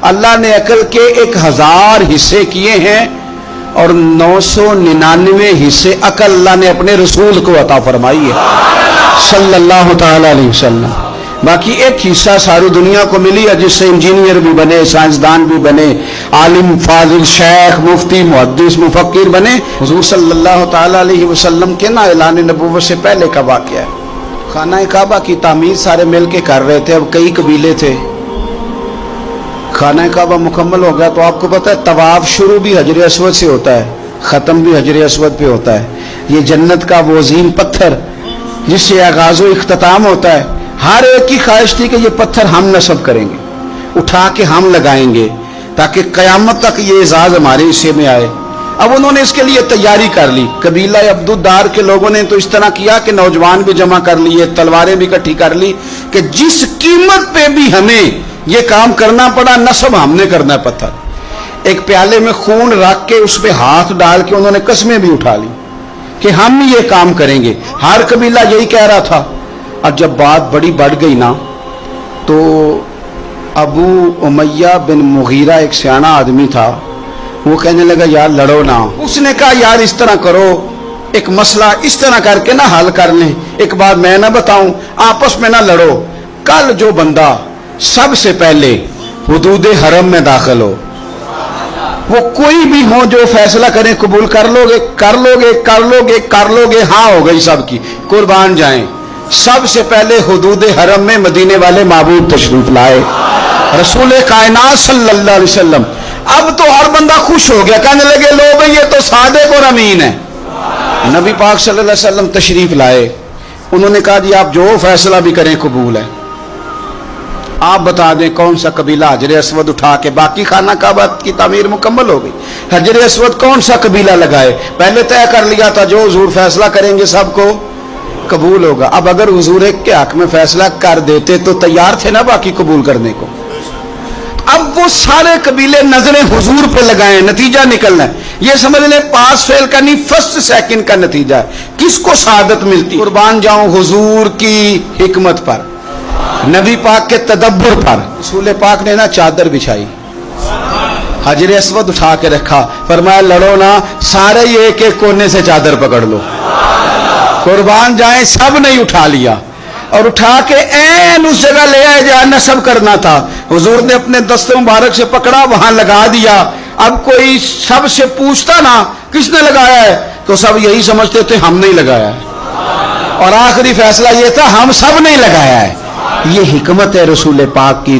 اللہ نے عقل کے 1000 حصے کیے ہیں اور 999 حصے عقل اللہ نے اپنے رسول کو عطا فرمائی ہے صلی اللہ تعالی علیہ وسلم. باقی ایک حصہ ساری دنیا کو ملی ہے جس سے انجینئر بھی بنے، سائنسدان بھی بنے، عالم فاضل شیخ مفتی محدث مفکر بنے. حضور صلی اللہ تعالی علیہ وسلم کے نا اعلان نبوت سے پہلے کا واقعہ ہے. خانہ کعبہ کی تعمیر سارے مل کے کر رہے تھے. اب کئی قبیلے تھے. خانہ کعبہ مکمل ہو گیا تو آپ کو پتہ ہے طواف شروع بھی حجر اسود سے ہوتا ہے، ختم بھی حجر اسود پہ ہوتا ہے. یہ جنت کا وہ عظیم پتھر جس سے آغاز و اختتام ہوتا ہے. ہر ایک کی خواہش تھی کہ یہ پتھر ہم نصب کریں گے، اٹھا کے ہم لگائیں گے تاکہ قیامت تک یہ اعزاز ہمارے حصے میں آئے. اب انہوں نے اس کے لیے تیاری کر لی. قبیلہ عبدالدار کے لوگوں نے تو اس طرح کیا کہ نوجوان بھی جمع کر لیے، تلواریں بھی اکٹھی کر لی کہ جس قیمت پہ بھی ہمیں یہ کام کرنا پڑا نصب ہم نے کرنا ہے پتھر. ایک پیالے میں خون رکھ کے اس پہ ہاتھ ڈال کے انہوں نے قسمیں بھی اٹھا لی کہ ہم یہ کام کریں گے. ہر قبیلہ یہی کہہ رہا تھا. اب جب بات بڑی بڑھ گئی نا تو ابو امیہ بن مغیرہ ایک سیانا آدمی تھا، وہ کہنے لگا یار لڑو نہ. اس نے کہا یار اس طرح کرو، ایک مسئلہ اس طرح کر کے نہ حل کر لیں. ایک بات میں نہ بتاؤں، آپس میں نہ لڑو. کل جو بندہ سب سے پہلے حدود حرم میں داخل ہو، وہ کوئی بھی ہو جو فیصلہ کریں قبول کر لو گے کر لو گے کر لو گے کر لو گے، ہاں ہو گئی سب کی، قربان جائیں. سب سے پہلے حدود حرم میں مدینے والے معبود تشریف لائے، رسول کائنات صلی اللہ علیہ وسلم. اب تو ہر بندہ خوش ہو گیا، کہنے لگے لو بھئی یہ تو صادق اور امین ہے. نبی پاک صلی اللہ علیہ وسلم تشریف لائے. انہوں نے کہا جی آپ جو فیصلہ بھی کریں قبول ہے. آپ بتا دیں کون سا قبیلہ حجر اسود اٹھا کے، باقی خانہ کعبہ کی تعمیر مکمل ہو گئی، حجر اسود کون سا قبیلہ لگائے. پہلے طے کر لیا تھا جو حضور فیصلہ کریں گے سب کو قبول ہوگا. اب اگر حضور ایک کے حق میں فیصلہ کر دیتے تو تیار تھے نا باقی قبول کرنے کو. اب وہ سارے قبیلے نظریں حضور پہ لگائیں، نتیجہ نکلنا ہے. یہ سمجھ لیں پاس فیل کا نہیں، فرسٹ سیکنڈ کا نتیجہ ہے. کس کو سعادت ملتی؟ قربان جاؤں حضور کی حکمت پر، نبی پاک کے تدبر پر. رسول پاک نے نا چادر بچھائی، حجر اسود اٹھا کے رکھا، فرمایا لڑو نا، سارے یہ ایک ایک کونے سے چادر پکڑ لو. قربان جائیں سب نے اٹھا لیا اور اٹھا کے این اس جگہ لے آئے جہاں نصب کرنا تھا. حضور نے اپنے دست مبارک سے پکڑا، وہاں لگا دیا. اب کوئی سب سے پوچھتا نا کس نے لگایا ہے تو سب یہی سمجھتے تھے ہم نے لگایا ہے، اور آخری فیصلہ یہ تھا ہم سب نے لگایا ہے. یہ حکمت ہے رسول پاک کی.